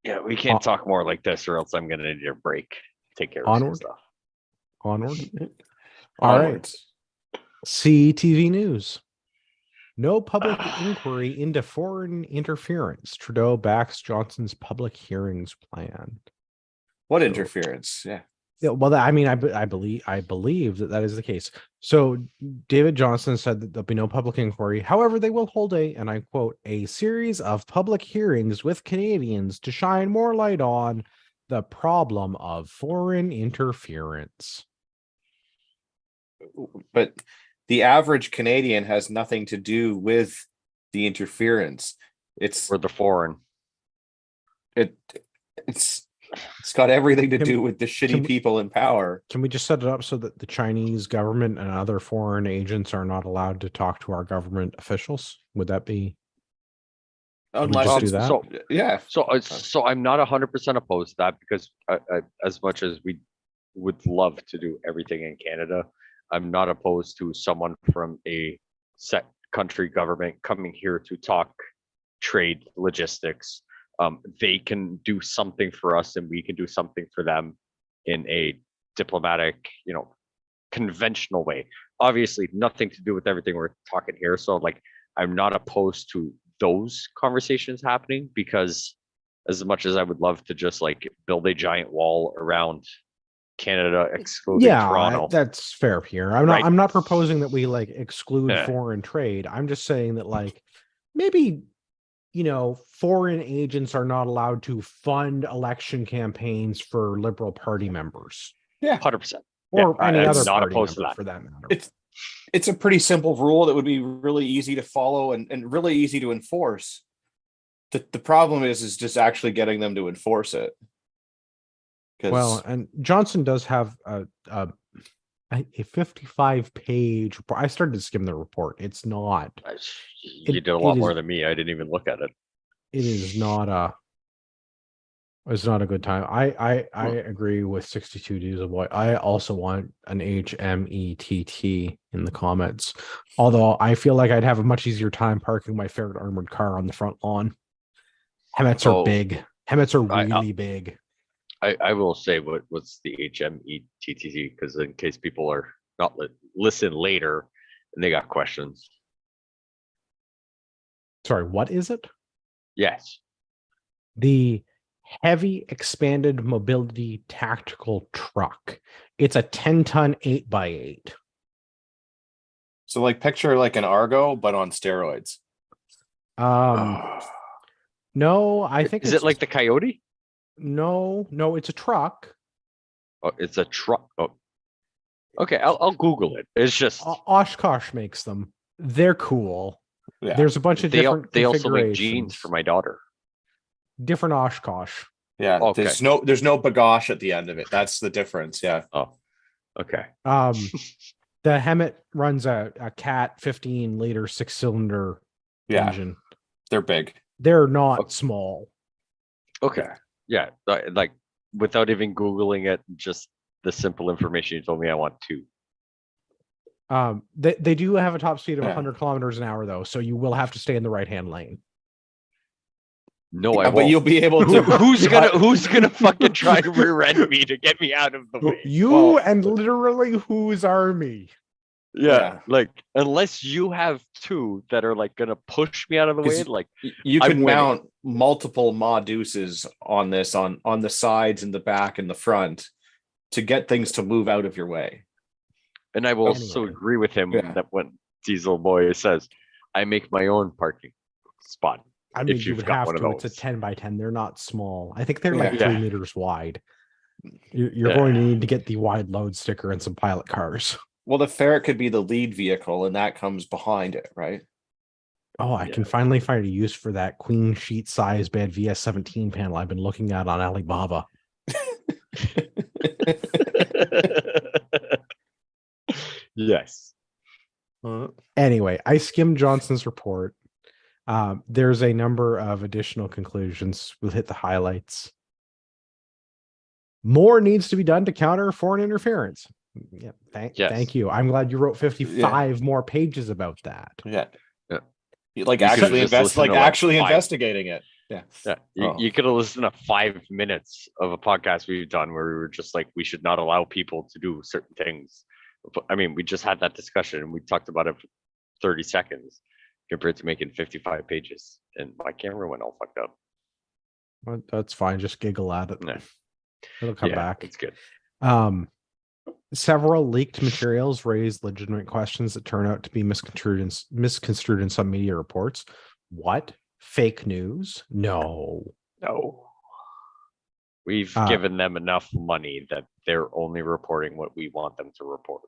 Yeah, we can't talk more like this or else I'm gonna need a break. Take care of some Onward. stuff. Onward. All right. Onwards. CTV News. No public inquiry into foreign interference. Trudeau backs Johnson's public hearings plan. What interference? Yeah. Yeah, well, I mean, I believe that is the case. So David Johnson said that there'll be no public inquiry. However, they will hold a, and I quote, a series of public hearings with Canadians to shine more light on the problem of foreign interference. But the average Canadian has nothing to do with the interference. It's Or the foreign. it's got everything to Can- do with the can shitty we- people in power. Can we just set it up so that the Chinese government and other foreign agents are not allowed to talk to our government officials? Would that be? Unless just it's do that? So, yeah. so I'm not 100% opposed to that because as much as we would love to do everything in Canada, I'm not opposed to someone from a set country government coming here to talk trade logistics. They can do something for us and we can do something for them in a diplomatic, conventional way. Obviously, nothing to do with everything we're talking here. So like, I'm not opposed to those conversations happening because as much as I would love to just like build a giant wall around Canada excluding Toronto. That's fair here. I'm Right. not proposing that we like exclude Yeah. foreign trade. I'm just saying that like maybe foreign agents are not allowed to fund election campaigns for Liberal Party members 100%. or Yeah, any I'm other not party opposed to member that. for that matter. It's a pretty simple rule that would be really easy to follow and really easy to enforce. The problem is just actually getting them to enforce it. 'Cause- Well, and Johnson does have a 55-page report. I started to skim the report. It's not. You It- did a lot it more is- than me. I didn't even look at it. It is not a. It's not a good time. I agree with 62 Ds of White. I also want an HMETT in the comments. Although I feel like I'd have a much easier time parking my favorite armored car on the front lawn. Hemmets are Oh, big. Hemmets are I- really big. I will say what's the HMETTT because in case people are not listen later and they got questions. Sorry, what is it? Yes. The Heavy Expanded Mobility Tactical Truck. It's a 10-ton 8x8. So like picture like an Argo, but on steroids. No, I think Is it's it like the Coyote? no, it's a truck. Oh, it's a truck. Oh. Okay, I'll Google it. It's just Oshkosh makes them. They're cool. Yeah. There's a bunch of different they also make jeans configurations. for my daughter. Different Oshkosh. Yeah. Okay. There's no bagosh at the end of it. That's the difference. Yeah. Oh, okay. The Hemmet runs a Cat 15-liter 6-cylinder Yeah. engine. They're big. They're not Okay. small. Okay. Yeah. Like without even Googling it, just the simple information you told me I want two. They do have a top speed of Yeah. 100 kilometers an hour though, so you will have to stay in the right-hand lane. No, I Yeah, won't. but you'll be able to. Who's gonna fucking try to rear end me to get me out of the way? You Well- and literally whose army? Yeah, like unless you have two that are like gonna push me out of the way, 'Cause like You I'm could winning. mount multiple Ma Deuces on this on the sides and the back and the front to get things to move out of your way. and I will also Anyway. agree with him Yeah. that when Diesel Boy says, I make my own parking spot. I mean, if you you've would got have one of to. It's a those. 10 by 10. They're not small. I think they're like Yeah. 3 meters wide. You're Yeah. going to need to get the wide load sticker and some pilot cars. Well, the ferret could be the lead vehicle, and that comes behind it, right? Oh, I can finally find a use for that queen sheet size bed VS17 panel I've been looking at on Alibaba. Yes. Anyway, I skimmed Johnson's report. There's a number of additional conclusions. We'll hit the highlights. More needs to be done to counter foreign interference. Yeah, thank you. I'm glad you wrote 55 more pages about that. Yeah. Yeah. Like You could've actually just invest, listened like to, actually 5. investigating it. Yeah. Yeah. Oh. You could have listened to 5 minutes of a podcast we've done where we were just like, we should not allow people to do certain things. But, I mean, we just had that discussion and we talked about it for 30 seconds compared to making 55 pages. And my camera went all fucked up. Well, that's fine. Just giggle at it. Yeah. It'll come back. It's good. Several leaked materials raised legitimate questions that turn out to be misconstrued in some media reports. What? Fake news? No. We've given them enough money that they're only reporting what we want them to report.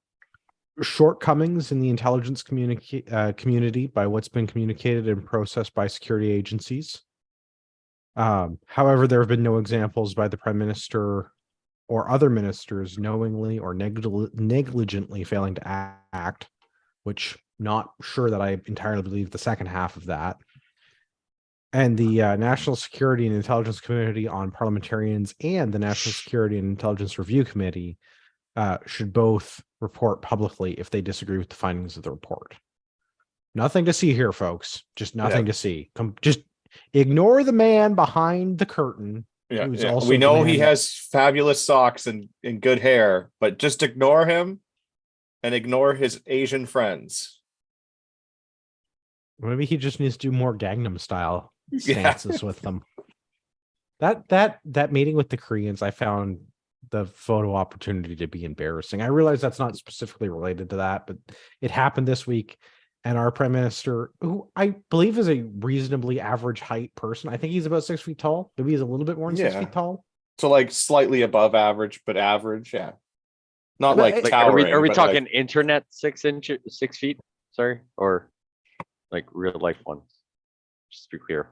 Shortcomings in the intelligence community by what's been communicated and processed by security agencies. However, there have been no examples by the Prime Minister or other ministers knowingly or negligently failing to act, which not sure that I entirely believe the second half of that. And the National Security and Intelligence Committee on Parliamentarians and the National Security and Intelligence Review Committee should both report publicly if they disagree with the findings of the report. Nothing to see here, folks. Just nothing to see. Just ignore the man behind the curtain. Yeah, Also we know he has fabulous socks and good hair, but just ignore him and ignore his Asian friends. Maybe he just needs to do more Gangnam Style stances with them. That meeting with the Koreans, I found the photo opportunity to be embarrassing. I realize that's not specifically related to that, but it happened this week. And our prime minister, who I believe is a reasonably average height person, I think he's about 6 feet tall. Maybe he's a little bit more than 6 feet tall. So like slightly above average, but average, yeah. Not like towering. Are we talking internet 6 feet? Sorry, or like real life ones? Just to be clear.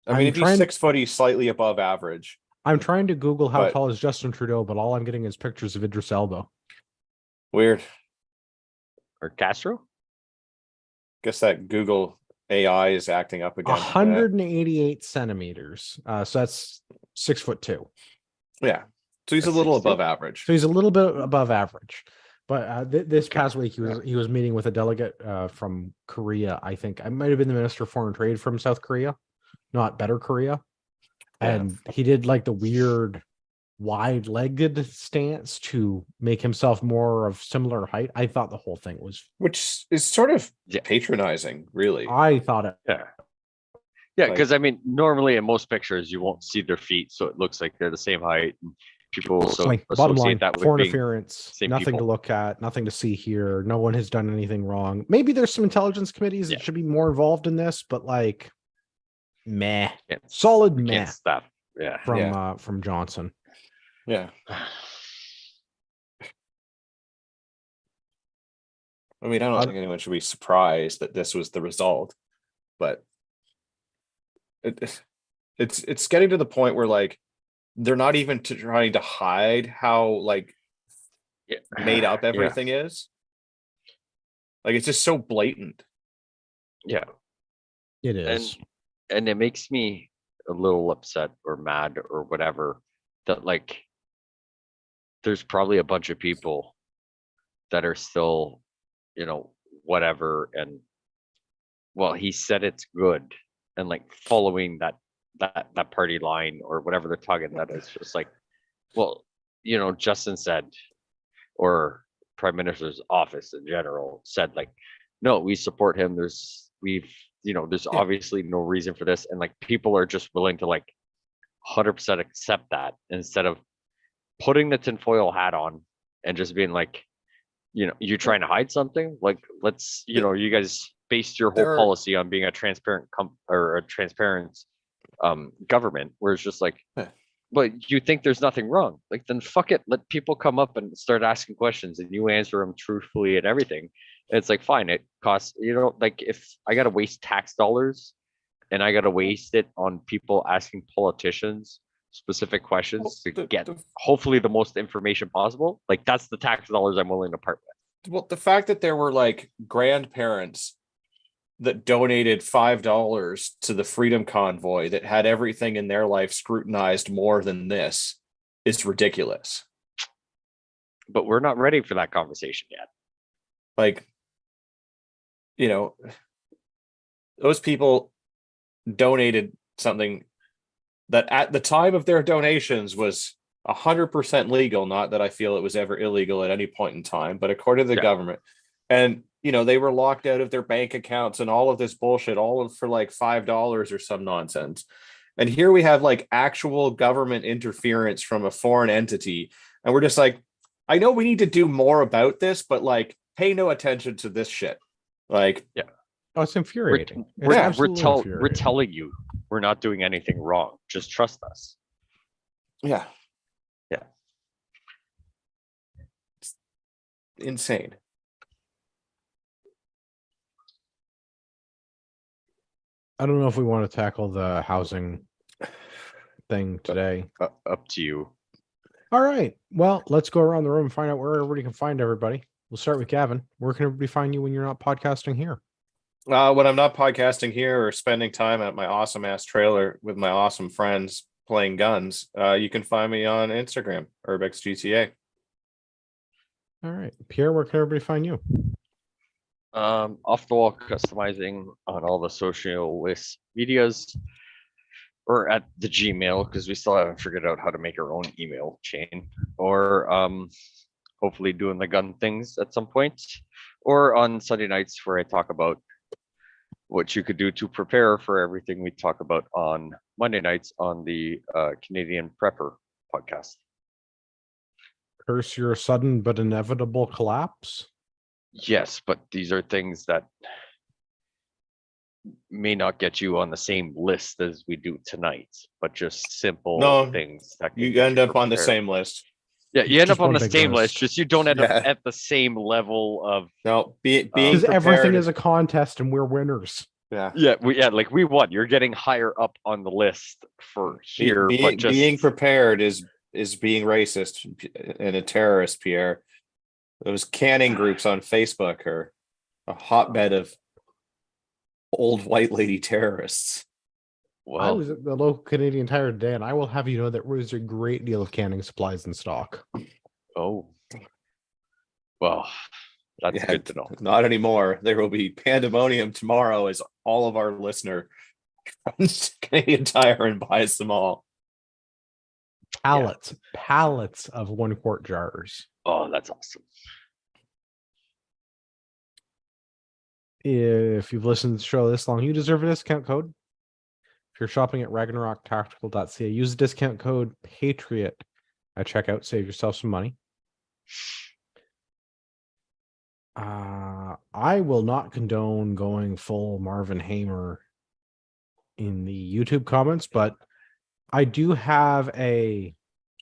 I mean, if he's 6 foot, he's slightly above average. I'm trying to Google how tall is Justin Trudeau, but all I'm getting is pictures of Idris Elba. Weird. Or Castro? Guess that Google AI is acting up again. 188 centimeters. So that's 6'2". Yeah. So he's a little above average. So he's a little bit above average. But this past week, he was meeting with a delegate from Korea. I think I might have been the Minister of Foreign Trade from South Korea, not Better Korea. And he did like the weird wide-legged stance to make himself more of similar height. I thought the whole thing was, which is sort of patronizing, really. I thought it. Yeah, because I mean, normally in most pictures you won't see their feet, so it looks like they're the same height. People bottom line, that with foreign interference, nothing people to look at, nothing to see here. No one has done anything wrong. Maybe there's some intelligence committees that should be more involved in this, but like, meh, solid meh stuff. Yeah, from Johnson. Yeah. I mean, I don't think anyone should be surprised that this was the result, but it's getting to the point where like they're not even trying to hide how like made up everything is. Like it's just so blatant. Yeah, it is, and it makes me a little upset or mad or whatever that like there's probably a bunch of people that are still, whatever. And well, he said it's good and like following that party line or whatever they're talking, that is just like, well, Justin said, or Prime Minister's office in general said like, no, we support him. There's obviously no reason for this. And like, people are just willing to like 100% accept that instead of putting the tinfoil hat on and just being like, you're trying to hide something. Like, let's, you guys based your whole There are- policy on being a transparent government, where it's just like, Huh. but you think there's nothing wrong. Like, then fuck it. Let people come up and start asking questions and you answer them truthfully and everything. It's like, fine, it costs, like if I got to waste tax dollars and I got to waste it on people asking politicians specific questions to get hopefully the most information possible, like that's the tax dollars I'm willing to part with. Well, the fact that there were like grandparents that donated $5 to the Freedom Convoy that had everything in their life scrutinized more than this is ridiculous. But we're not ready for that conversation yet. Like, those people donated something that at the time of their donations was 100% legal. Not that I feel it was ever illegal at any point in time, but according to the government. And they were locked out of their bank accounts and all of this bullshit, for like $5 or some nonsense. And here we have like actual government interference from a foreign entity. And we're just like, I know we need to do more about this, but like, pay no attention to this shit. Like, Oh, it's infuriating. We're Infuriating. telling you we're not doing anything wrong. Just trust us. Yeah. Yeah. It's insane. I don't know if we want to tackle the housing thing today. Up to you. All right. Well, let's go around the room and find out where everybody can find everybody. We'll start with Gavin. Where can everybody find you when you're not podcasting here? When I'm not podcasting here or spending time at my awesome ass trailer with my awesome friends playing guns, you can find me on Instagram, UrbexGTA. All right. Pierre, where can everybody find you? Off the wall customizing on all the social list medias, or at the Gmail, because we still haven't figured out how to make our own email chain, or hopefully doing the gun things at some point, or on Sunday nights where I talk about what you could do to prepare for everything we talk about on Monday nights on the Canadian Prepper podcast. Curse your sudden but inevitable collapse? Yes, but these are things that may not get you on the same list as we do tonight, but just simple things that you end up on the same list. Yeah, you end Just up on one the big same list. list, just you don't end up at the same level of. No, being Because prepared. everything is a contest and we're winners. Yeah, we won. You're getting higher up on the list for here, but just being prepared is being racist and a terrorist, Pierre. Those canning groups on Facebook are a hotbed of old white lady terrorists. I was at the local Canadian Tire today, and I will have you know that there was a great deal of canning supplies in stock. Oh, well, that's good to know. Not anymore. There will be pandemonium tomorrow as all of our listener runs to Canadian Tire and buys them all. Pallets of 1 quart jars. Oh, that's awesome. If you've listened to the show this long, you deserve a discount code. If you're shopping at RagnarokTactical.ca, use the discount code Patriot at checkout. Save yourself some money. I will not condone going full Marvin Hamer in the YouTube comments, but I do have a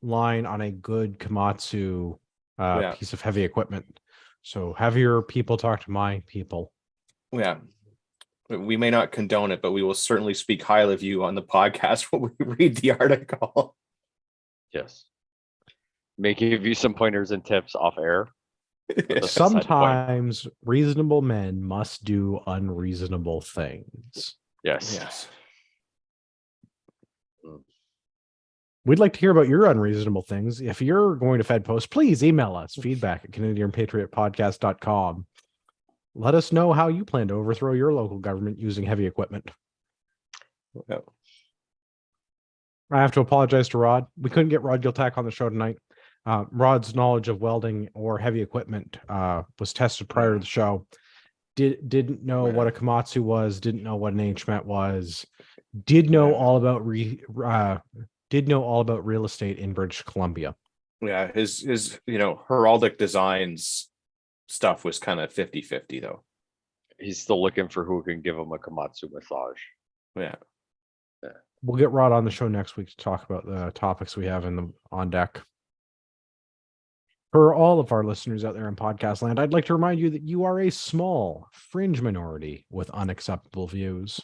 line on a good Komatsu piece of heavy equipment. So have your people talk to my people. Yeah. We may not condone it, but we will certainly speak highly of you on the podcast when we read the article. Yes. May give you some pointers and tips off air. Sometimes reasonable men must do unreasonable things. Yes. We'd like to hear about your unreasonable things. If you're going to Fed Post, please email us feedback at CanadianPatriotPodcast.com. Let us know how you plan to overthrow your local government using heavy equipment. Yep. I have to apologize to Rod. We couldn't get Rod Giltack on the show tonight. Rod's knowledge of welding or heavy equipment was tested prior to the show. Didn't know what a Komatsu was. Didn't know what an HMET was. Did know all about real estate in British Columbia. Yeah, his heraldic designs stuff was kind of 50-50 though. he's still looking for who can give him a Komatsu massage. Yeah. We'll get Rod on the show next week to talk about the topics we have on deck. For all of our listeners out there in podcast land, I'd like to remind you that you are a small fringe minority with unacceptable views.